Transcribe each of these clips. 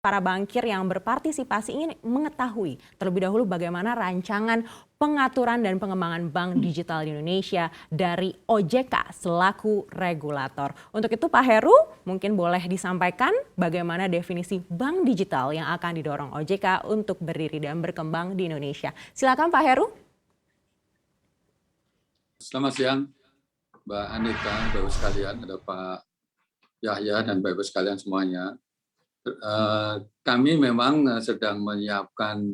para bankir yang berpartisipasi ingin mengetahui terlebih dahulu bagaimana rancangan pengaturan dan pengembangan bank digital di Indonesia dari OJK selaku regulator. Untuk itu Pak Heru mungkin boleh disampaikan bagaimana definisi bank digital yang akan didorong OJK untuk berdiri dan berkembang di Indonesia. Silakan Pak Heru. Selamat siang Mbak Anita, Bapak sekalian, ada Pak Yahya dan Bapak sekalian semuanya. Kami memang sedang menyiapkan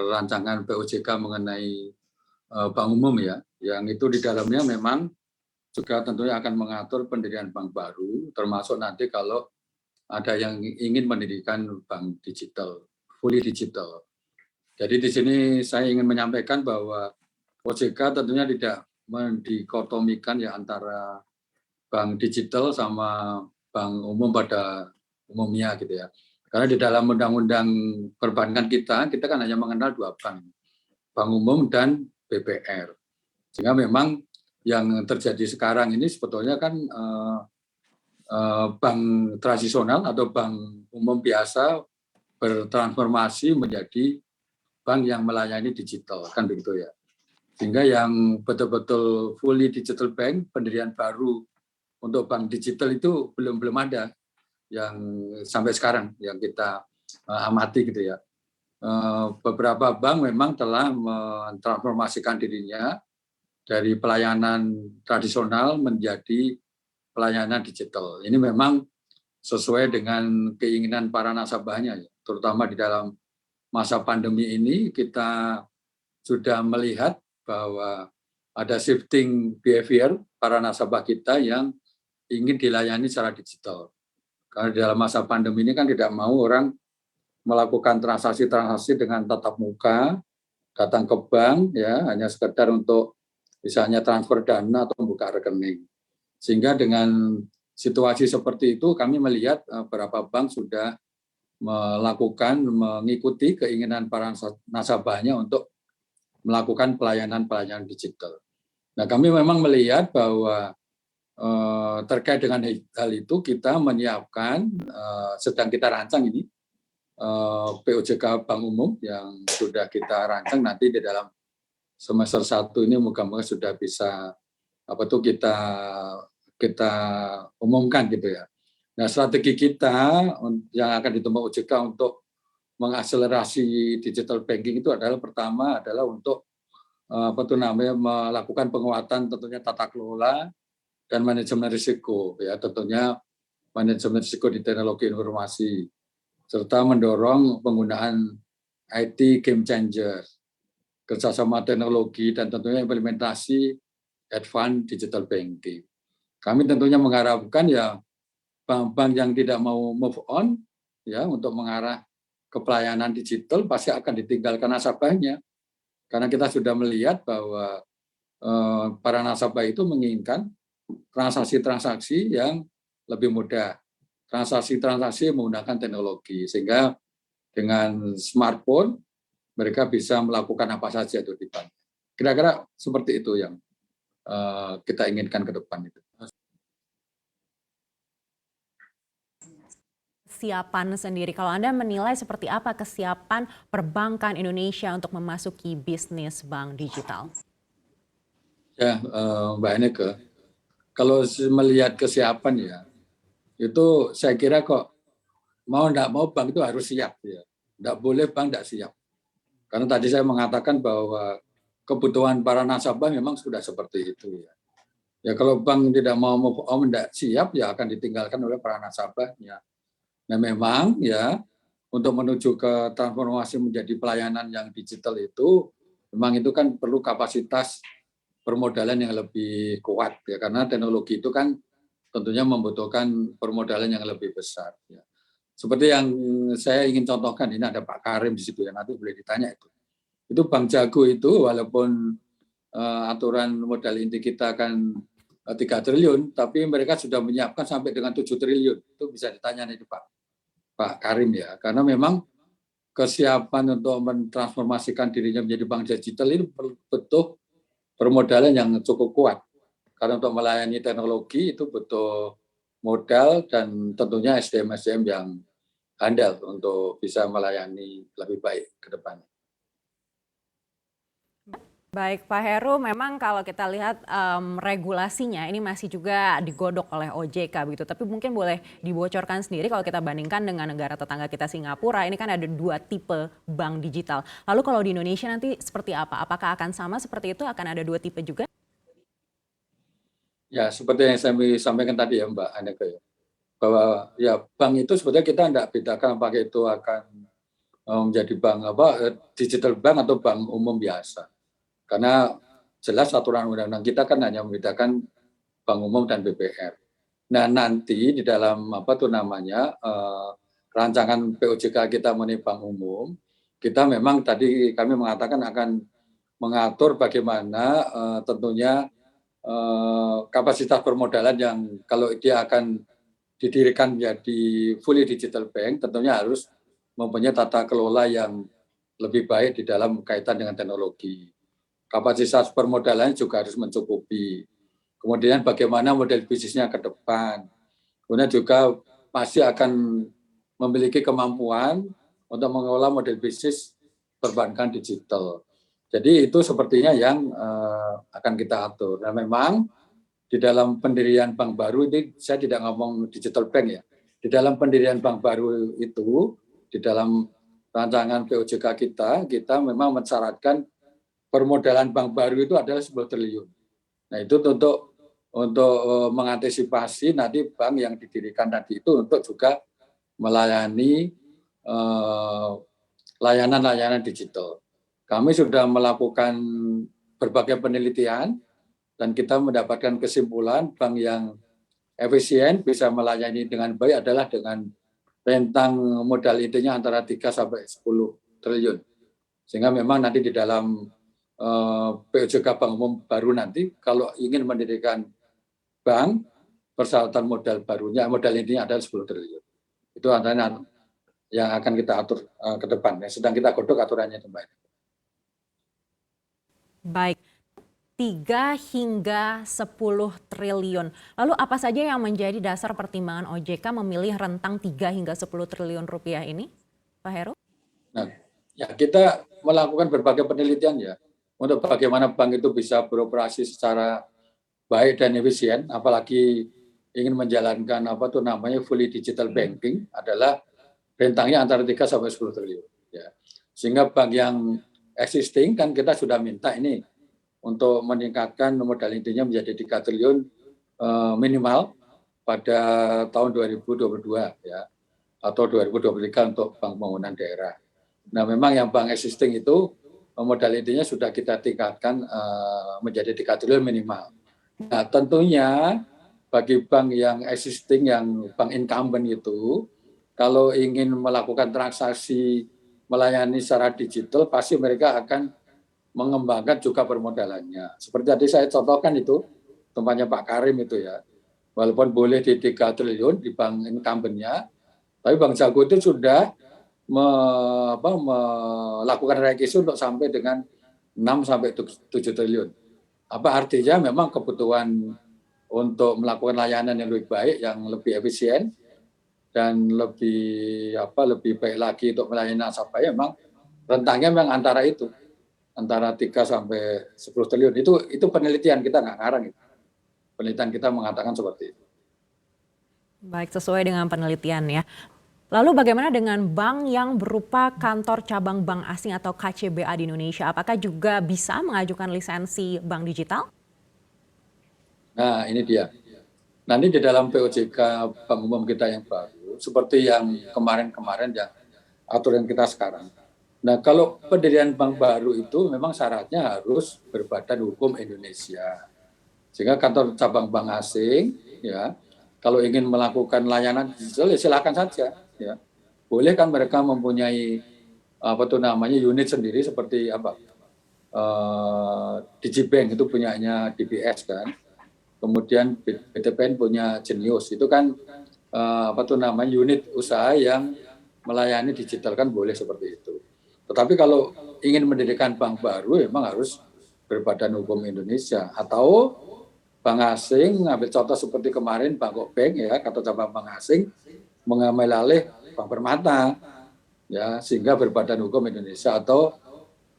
rancangan POJK mengenai bank umum ya, yang itu di dalamnya memang juga tentunya akan mengatur pendirian bank baru, termasuk nanti kalau ada yang ingin mendirikan bank digital, fully digital. Jadi di sini saya ingin menyampaikan bahwa OJK tentunya tidak mendikotomikan ya antara bank digital sama bank umum pada umumnya gitu ya. Karena di dalam undang-undang perbankan kita kan hanya mengenal dua bank umum dan BPR. Sehingga memang yang terjadi sekarang ini sebetulnya kan bank tradisional atau bank umum biasa bertransformasi menjadi bank yang melayani digital, kan begitu ya. Sehingga yang betul-betul fully digital bank, pendirian baru untuk bank digital itu belum ada yang sampai sekarang yang kita amati gitu ya. Beberapa bank memang telah mentransformasikan dirinya dari pelayanan tradisional menjadi pelayanan digital. Ini memang sesuai dengan keinginan para nasabahnya, terutama di dalam masa pandemi ini kita sudah melihat bahwa ada shifting behavior para nasabah kita yang ingin dilayani secara digital. Karena di dalam masa pandemi ini kan tidak mau orang melakukan transaksi-transaksi dengan tatap muka, datang ke bank ya hanya sekedar untuk misalnya transfer dana atau membuka rekening. Sehingga dengan situasi seperti itu kami melihat beberapa bank sudah mengikuti keinginan para nasabahnya untuk melakukan pelayanan digital. Nah, kami memang melihat bahwa terkait dengan hal itu kita menyiapkan, sedang kita rancang ini, POJK Bank Umum yang sudah kita rancang nanti di dalam semester 1 ini moga-moga sudah bisa kita umumkan gitu ya. Nah, strategi kita yang akan ditempuh OJK untuk mengakselerasi digital banking itu adalah pertama adalah untuk melakukan penguatan tentunya tata kelola dan manajemen risiko ya, tentunya manajemen risiko di teknologi informasi serta mendorong penggunaan IT game changer, kerjasama teknologi dan tentunya implementasi advance digital banking. Kami tentunya mengharapkan ya bank-bank yang tidak mau move on ya untuk mengarah ke pelayanan digital pasti akan ditinggalkan nasabahnya. Karena kita sudah melihat bahwa para nasabah itu menginginkan transaksi-transaksi yang lebih mudah, transaksi-transaksi menggunakan teknologi, sehingga dengan smartphone mereka bisa melakukan apa saja itu di bank. Kira-kira seperti itu yang kita inginkan ke depan itu. Kesiapan sendiri, kalau Anda menilai seperti apa kesiapan perbankan Indonesia untuk memasuki bisnis bank digital? Ya, Mbak Eneke, kalau melihat kesiapan ya, itu saya kira kok mau tidak mau bank itu harus siap ya. Tidak boleh bank tidak siap. Karena tadi saya mengatakan bahwa kebutuhan para nasabah memang sudah seperti itu ya. Ya kalau bank tidak mau move on, tidak siap ya akan ditinggalkan oleh para nasabahnya. Nah memang ya untuk menuju ke transformasi menjadi pelayanan yang digital itu memang itu kan perlu kapasitas permodalan yang lebih kuat ya, karena teknologi itu kan tentunya membutuhkan permodalan yang lebih besar ya. Seperti yang saya ingin contohkan, ini ada Pak Karim di situ ya, nanti boleh ditanya itu. Itu Bank Jago itu walaupun aturan modal inti kita kan 3 triliun, tapi mereka sudah menyiapkan sampai dengan 7 triliun. Itu bisa ditanya nih Pak Karim ya, karena memang kesiapan untuk mentransformasikan dirinya menjadi bank digital ini butuh permodalan yang cukup kuat. Karena untuk melayani teknologi itu butuh modal dan tentunya SDM yang handal untuk bisa melayani lebih baik ke depannya. Baik Pak Heru, memang kalau kita lihat regulasinya ini masih juga digodok oleh OJK begitu. Tapi mungkin boleh dibocorkan sendiri kalau kita bandingkan dengan negara tetangga kita Singapura, ini kan ada 2 tipe bank digital. Lalu kalau di Indonesia nanti seperti apa? Apakah akan sama seperti itu? Akan ada 2 tipe juga? Ya, seperti yang saya sampaikan tadi ya Mbak Aneka, bahwa ya bank itu sebetulnya kita tidak bedakan apakah itu akan menjadi bank digital bank atau bank umum biasa. Karena jelas aturan undang-undang kita kan hanya membedakan bank umum dan BPR. Nah, nanti di dalam rancangan POJK kita mengenai bank umum, kita memang tadi kami mengatakan akan mengatur bagaimana tentunya kapasitas permodalan yang kalau dia akan didirikan menjadi fully digital bank, tentunya harus mempunyai tata kelola yang lebih baik di dalam kaitan dengan teknologi. Kapasitas permodalan juga harus mencukupi. Kemudian bagaimana model bisnisnya ke depan. Kemudian juga pasti akan memiliki kemampuan untuk mengelola model bisnis perbankan digital. Jadi itu sepertinya yang akan kita atur. Nah memang di dalam pendirian bank baru ini saya tidak ngomong digital bank ya. Di dalam pendirian bank baru itu, di dalam rancangan POJK kita memang mensyaratkan permodalan bank baru itu adalah 10 triliun. Nah itu untuk mengantisipasi nanti bank yang didirikan tadi itu untuk juga melayani layanan-layanan digital. Kami sudah melakukan berbagai penelitian dan kita mendapatkan kesimpulan bank yang efisien bisa melayani dengan baik adalah dengan rentang modal intinya antara 3 sampai 10 triliun. Sehingga memang nanti di dalam POJK Bank Umum baru nanti kalau ingin mendirikan bank, persyaratan modal barunya, modal intinya adalah 10 triliun. Itu antara yang akan kita atur ke depan. Yang sedang kita godok aturannya itu, Mbak. Baik, 3 hingga 10 triliun. Lalu apa saja yang menjadi dasar pertimbangan OJK memilih rentang 3 hingga 10 triliun rupiah ini, Pak Heru? Nah, ya kita melakukan berbagai penelitian ya untuk bagaimana bank itu bisa beroperasi secara baik dan efisien, apalagi ingin menjalankan fully digital banking adalah rentangnya antara 3 sampai 10 triliun. Ya. Sehingga bank yang existing kan kita sudah minta ini untuk meningkatkan modal intinya menjadi 3 triliun minimal pada tahun 2022 ya atau 2023 untuk bank pembangunan daerah. Nah, memang yang bank existing itu modal intinya sudah kita tingkatkan menjadi 3 triliun minimal. Nah, tentunya bagi bank yang existing, yang bank incumbent itu, kalau ingin melakukan transaksi melayani secara digital, pasti mereka akan mengembangkan juga permodalannya. Seperti tadi saya contohkan itu, tempatnya Pak Karim itu ya, walaupun boleh di 3 triliun di bank incumbent-nya, tapi Bank Jago itu sudah melakukan revisi untuk sampai dengan 6 sampai 7 triliun. Apa artinya memang kebutuhan untuk melakukan layanan yang lebih baik, yang lebih efisien dan lebih baik lagi untuk melayani nasabah, memang rentangnya memang antara 3 sampai 10 triliun. Itu penelitian kita nggak ngarang itu. Penelitian kita mengatakan seperti itu. Baik, sesuai dengan penelitian ya. Lalu bagaimana dengan bank yang berupa kantor cabang bank asing atau KCBA di Indonesia? Apakah juga bisa mengajukan lisensi bank digital? Nah, ini dia. Nanti di dalam POJK Bank Umum kita yang baru, seperti yang kemarin-kemarin yang aturan kita sekarang. Nah, kalau pendirian bank baru itu memang syaratnya harus berbadan hukum Indonesia. Sehingga kantor cabang bank asing, ya, kalau ingin melakukan layanan digital, ya silakan saja. Ya, boleh kan mereka mempunyai unit sendiri seperti Digibank itu punyanya DBS kan, kemudian BTPN punya Genius, itu kan unit usaha yang melayani digital kan boleh seperti itu. Tetapi kalau ingin mendirikan bank baru memang harus berbadan hukum Indonesia atau bank asing, ngambil contoh seperti kemarin Bangkok Bank ya, atau cabang bank asing mengambil alih Bank Permata, ya, sehingga berbadan hukum Indonesia, atau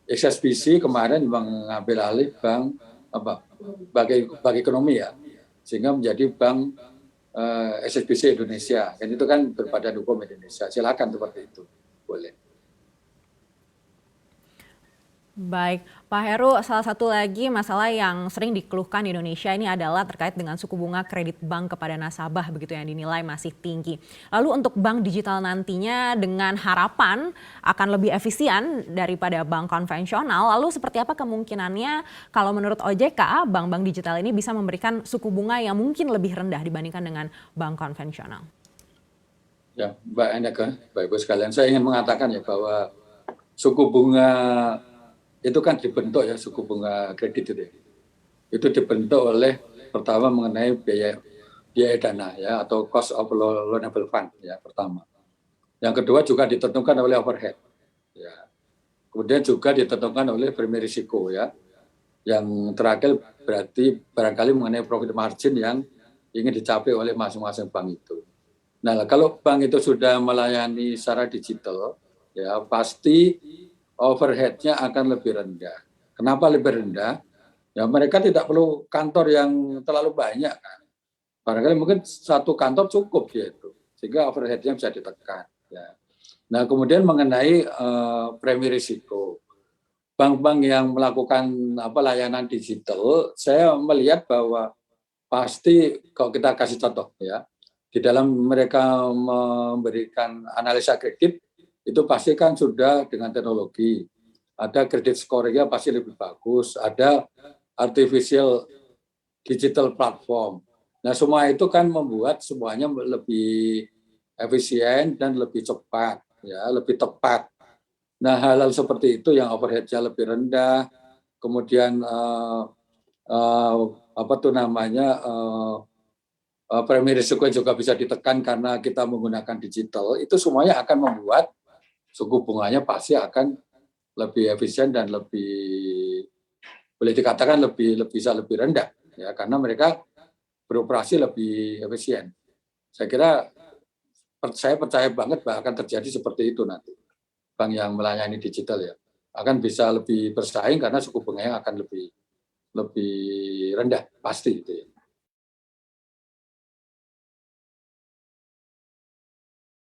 HSBC kemarin mengambil alih bank Bank Ekonomi, ya, sehingga menjadi Bank HSBC Indonesia. Dan itu kan berbadan hukum Indonesia. Silakan seperti itu, boleh. Baik, Pak Heru, salah satu lagi masalah yang sering dikeluhkan di Indonesia ini adalah terkait dengan suku bunga kredit bank kepada nasabah begitu yang dinilai masih tinggi. Lalu untuk bank digital nantinya dengan harapan akan lebih efisien daripada bank konvensional, lalu seperti apa kemungkinannya kalau menurut OJK bank-bank digital ini bisa memberikan suku bunga yang mungkin lebih rendah dibandingkan dengan bank konvensional? Ya, Mbak Eneka, Bapak Ibu sekalian, saya ingin mengatakan ya bahwa suku bunga itu kan dibentuk, ya, suku bunga kredit itu, ya. Itu dibentuk oleh pertama mengenai biaya dana, ya, atau cost of loanable fund, ya, pertama. Yang kedua juga ditentukan oleh overhead, ya. Kemudian juga ditentukan oleh premi risiko, ya. Yang terakhir berarti barangkali mengenai profit margin yang ingin dicapai oleh masing-masing bank itu. Nah, kalau bank itu sudah melayani secara digital, ya, pasti overhead-nya akan lebih rendah. Kenapa lebih rendah? Ya, mereka tidak perlu kantor yang terlalu banyak, kan. Barangkali mungkin satu kantor cukup, ya, itu, sehingga overhead-nya bisa ditekan, ya. Nah, kemudian mengenai premi risiko, bank-bank yang melakukan layanan digital, saya melihat bahwa pasti, kalau kita kasih contoh, ya, di dalam mereka memberikan analisa kredit, itu pasti kan sudah dengan teknologi. Ada kredit scoring-nya pasti lebih bagus, ada artificial digital platform. Nah, semua itu kan membuat semuanya lebih efisien dan lebih cepat, ya, lebih tepat. Nah, hal-hal seperti itu yang overhead-nya lebih rendah, kemudian premi risiko juga bisa ditekan karena kita menggunakan digital, itu semuanya akan membuat suku bunganya pasti akan lebih efisien dan lebih, boleh dikatakan bisa lebih rendah, ya, karena mereka beroperasi lebih efisien. Saya percaya banget bahwa akan terjadi seperti itu nanti. Bank yang melayani digital, ya, akan bisa lebih bersaing karena suku bunganya akan lebih rendah, pasti itu, ya.